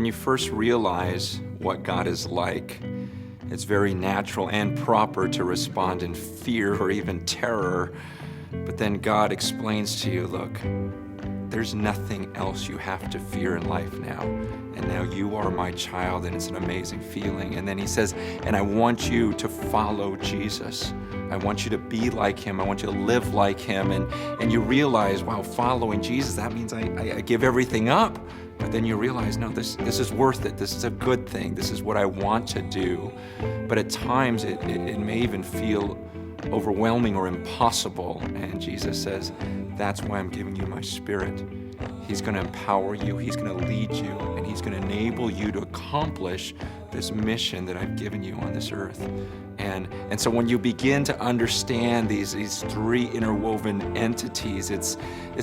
When you first realize what God is like, it's very natural and proper to respond in fear or even terror. But then God explains to you, look, there's nothing else you have to fear in life now. And now you are my child, and it's an amazing feeling. And then he says, and I want you to follow Jesus. I want you to be like him. I want you to live like him. And you realize, wow, following Jesus, that means I give everything up. But then you realize, no, this is worth it. This is a good thing. This is what I want to do. But at times it may even feel overwhelming or impossible. And Jesus says, that's why I'm giving you my Spirit. He's going to empower you. He's going to lead you. And he's going to enable you to accomplish this mission that I've given you on this earth. And so when you begin to understand these three interwoven entities, it's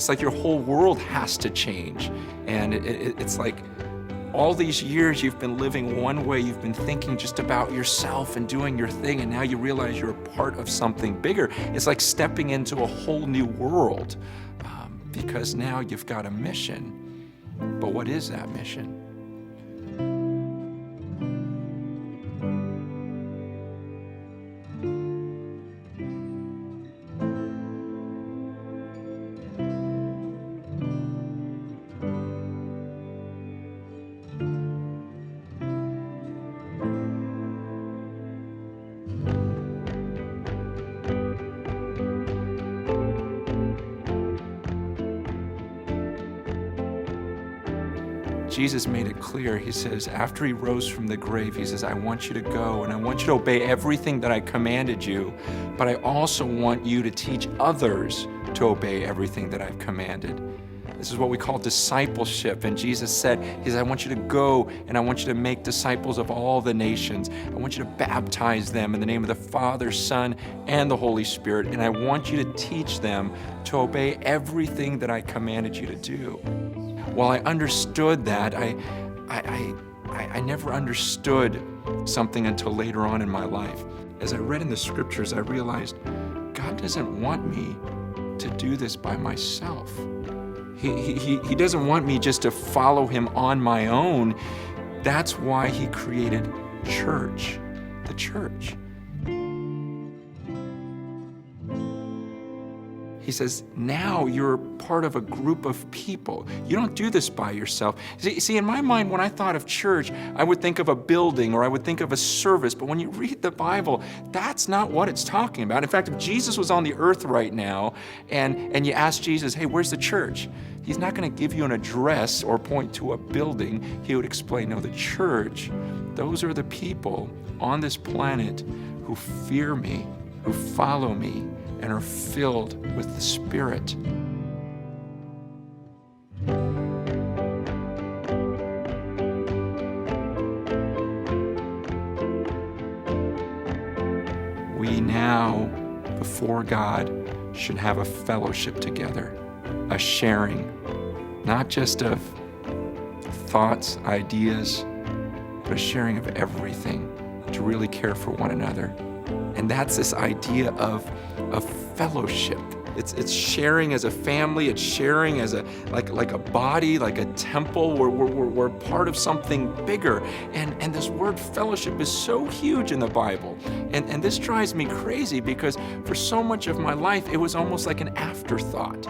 like your whole world has to change. And it's like all these years you've been living one way, you've been thinking just about yourself and doing your thing, and now you realize you're a part of something bigger. It's like stepping into a whole new world because now you've got a mission. But what is that mission? Jesus made it clear. He says, after he rose from the grave, he says, I want you to go and I want you to obey everything that I commanded you, but I also want you to teach others to obey everything that I've commanded. This is what we call discipleship. And Jesus said, he says, I want you to go and I want you to make disciples of all the nations. I want you to baptize them in the name of the Father, Son, and the Holy Spirit. And I want you to teach them to obey everything that I commanded you to do. Well, I understood that. I never understood something until later on in my life. As I read in the scriptures, I realized God doesn't want me to do this by myself. He doesn't want me just to follow him on my own. That's why he created church, the church. He says, now you're part of a group of people. You don't do this by yourself. See, in my mind, when I thought of church, I would think of a building or I would think of a service. But when you read the Bible, that's not what it's talking about. In fact, if Jesus was on the earth right now and you ask Jesus, hey, where's the church? He's not going to give you an address or point to a building. He would explain, no, the church, those are the people on this planet who fear me, who follow me, and are filled with the Spirit. We now, before God, should have a fellowship together, a sharing, not just of thoughts, ideas, but a sharing of everything, to really care for one another. And that's this idea of fellowship. It's sharing as a family. It's sharing as like a body, like a temple. We're part of something bigger. And this word fellowship is so huge in the Bible. And this drives me crazy because for so much of my life, it was almost like an afterthought.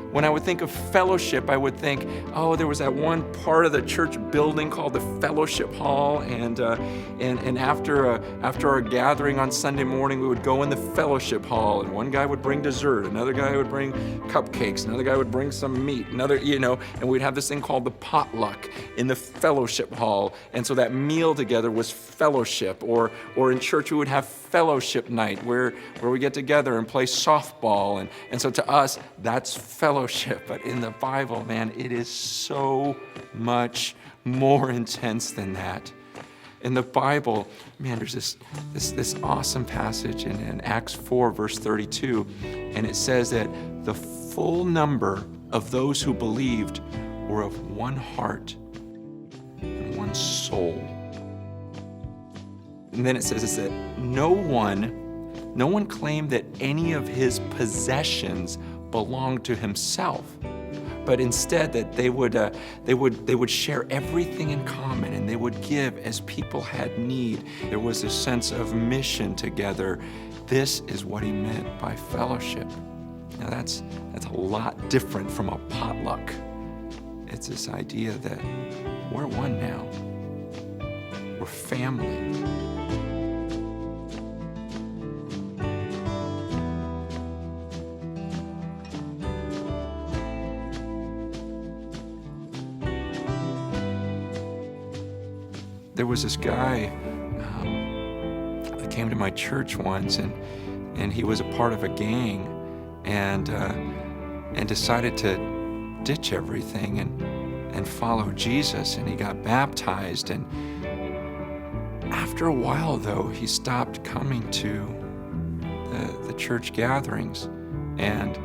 When I would think of fellowship, I would think, oh, there was that one part of the church building called the Fellowship Hall, and after our gathering on Sunday morning, we would go in the Fellowship Hall, and one guy would bring dessert, another guy would bring cupcakes, another guy would bring some meat, and we'd have this thing called the potluck in the Fellowship Hall, and so that meal together was fellowship. Or in church, we would have fellowship night where we get together and play softball, and so to us, that's fellowship. But in the Bible, man, it is so much more intense than that. In the Bible, man, there's this awesome passage in Acts 4, verse 32, and it says that the full number of those who believed were of one heart and one soul. And then it says that no one claimed that any of his possessions belonged to himself. but instead that they would share everything in common, and they would give as people had need. There was a sense of mission together. This is what he meant by fellowship. Now that's a lot different from a potluck. It's this idea that we're one now. We're family. There was this guy that came to my church once, and he was a part of a gang, and decided to ditch everything and follow Jesus, and he got baptized. And after a while, though, he stopped coming to the church gatherings, and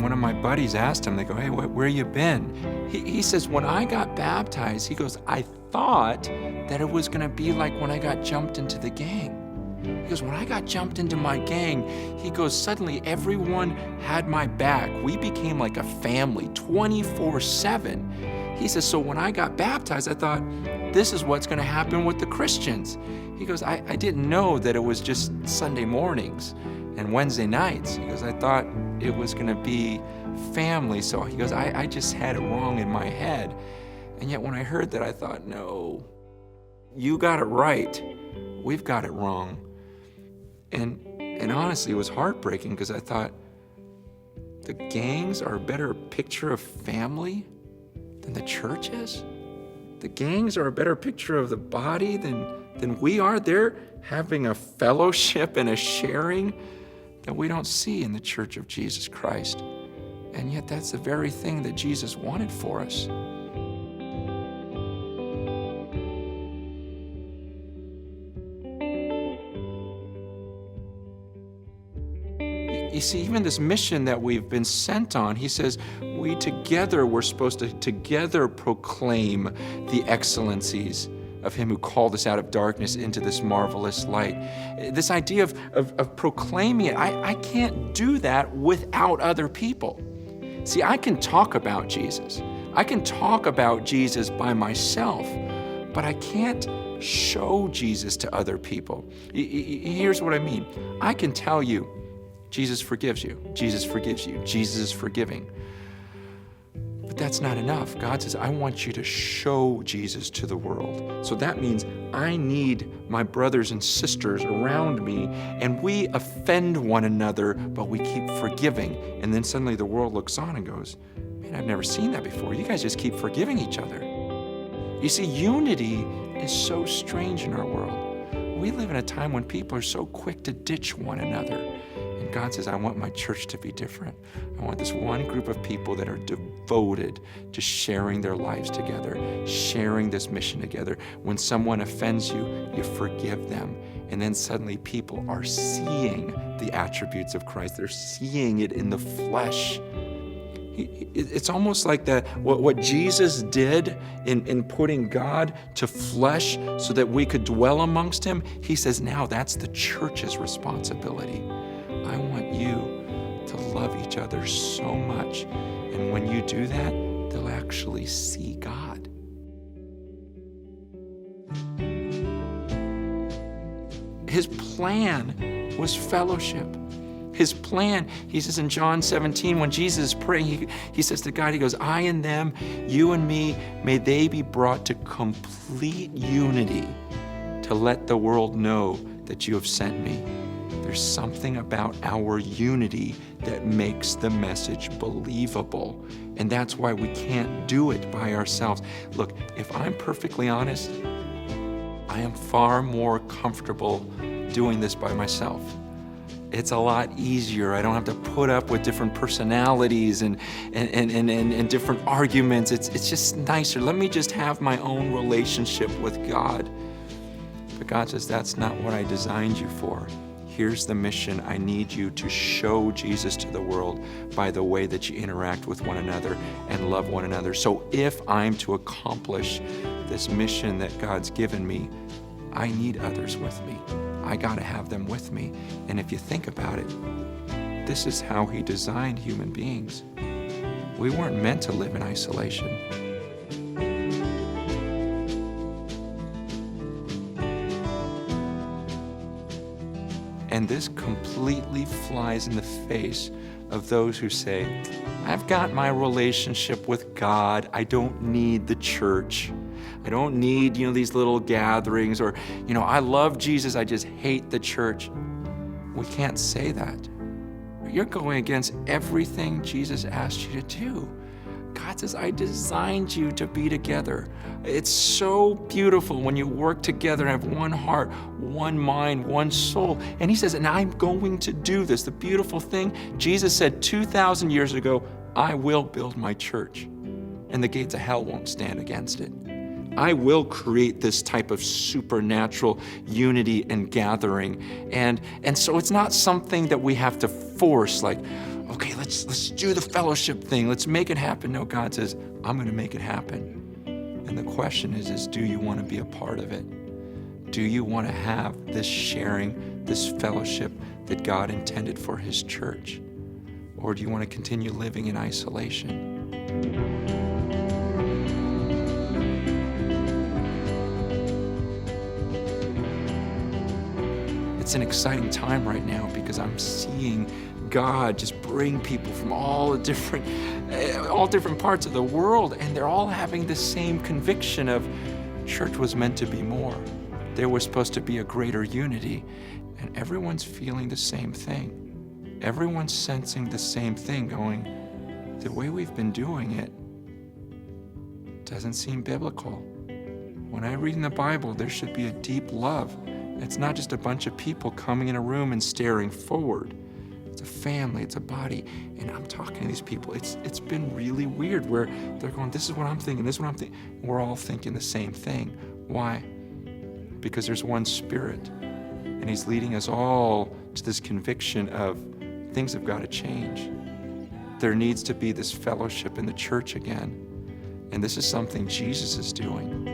one of my buddies asked him, they go, "Hey, where you been?" He says, "When I got baptized," he goes, "I thought that it was gonna be like when I got jumped into the gang." He goes, "When I got jumped into my gang," he goes, "suddenly everyone had my back. We became like a family 24/7. He says, "So when I got baptized, I thought, this is what's gonna happen with the Christians." He goes, I didn't know that it was just Sunday mornings and Wednesday nights. He goes, "I thought it was gonna be family." So he goes, I just had it wrong in my head. And yet when I heard that, I thought, no, you got it right. We've got it wrong. And honestly, it was heartbreaking, because I thought, the gangs are a better picture of family than the church is? The gangs are a better picture of the body than we are? They're having a fellowship and a sharing that we don't see in the Church of Jesus Christ. And yet that's the very thing that Jesus wanted for us. You see, even this mission that we've been sent on, he says, we're supposed to together proclaim the excellencies of him who called us out of darkness into this marvelous light. This idea of proclaiming it, I can't do that without other people. See, I can talk about Jesus. I can talk about Jesus by myself, but I can't show Jesus to other people. Here's what I mean. I can tell you, Jesus forgives you. Jesus forgives you. Jesus is forgiving. But that's not enough. God says, I want you to show Jesus to the world. So that means I need my brothers and sisters around me, and we offend one another, but we keep forgiving. And then suddenly the world looks on and goes, man, I've never seen that before. You guys just keep forgiving each other. You see, unity is so strange in our world. We live in a time when people are so quick to ditch one another. And God says, I want my church to be different. I want this one group of people that are devoted to sharing their lives together, sharing this mission together. When someone offends you, you forgive them. And then suddenly people are seeing the attributes of Christ. They're seeing it in the flesh. It's almost like what Jesus did in putting God to flesh so that we could dwell amongst him. He says, now that's the church's responsibility. I want you to love each other so much. And when you do that, they'll actually see God. His plan was fellowship. His plan, he says in John 17, when Jesus is praying, he says to God, he goes, I and them, you and me, may they be brought to complete unity to let the world know that you have sent me. There's something about our unity that makes the message believable. And that's why we can't do it by ourselves. Look, if I'm perfectly honest, I am far more comfortable doing this by myself. It's a lot easier. I don't have to put up with different personalities and different arguments. It's just nicer. Let me just have my own relationship with God. But God says, that's not what I designed you for. Here's the mission. I need you to show Jesus to the world by the way that you interact with one another and love one another. So if I'm to accomplish this mission that God's given me, I need others with me. I gotta have them with me. And if you think about it, this is how he designed human beings. We weren't meant to live in isolation. And this completely flies in the face of those who say, I've got my relationship with God. I don't need the church. I don't need, these little gatherings, or, I love Jesus. I just hate the church. We can't say that. You're going against everything Jesus asked you to do. God says, I designed you to be together. It's so beautiful when you work together and have one heart, one mind, one soul. And he says, and I'm going to do this. The beautiful thing, Jesus said 2,000 years ago, I will build my church, and the gates of hell won't stand against it. I will create this type of supernatural unity and gathering. And so it's not something that we have to force, like, okay, let's do the fellowship thing. Let's make it happen. No, God says, I'm going to make it happen. And the question is do you want to be a part of it? Do you want to have this sharing, this fellowship that God intended for his church? Or do you want to continue living in isolation? It's an exciting time right now because I'm seeing God just bring people from all different parts of the world, and they're all having the same conviction of church was meant to be more. There was supposed to be a greater unity, and everyone's feeling the same thing. Everyone's sensing the same thing, going, the way we've been doing it doesn't seem biblical. When I read in the Bible, there should be a deep love. It's not just a bunch of people coming in a room and staring forward. It's a family, it's a body. And I'm talking to these people. It's been really weird where they're going, this is what I'm thinking, this is what I'm thinking. We're all thinking the same thing. Why? Because there's one Spirit. And he's leading us all to this conviction of things have got to change. There needs to be this fellowship in the church again. And this is something Jesus is doing.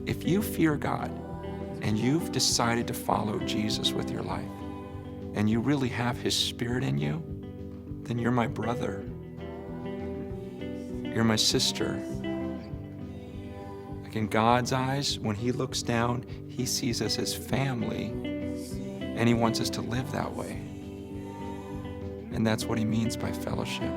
If you fear God and you've decided to follow Jesus with your life, and you really have his Spirit in you, then you're my brother. You're my sister. Like in God's eyes, when he looks down, he sees us as family, and he wants us to live that way. And that's what he means by fellowship.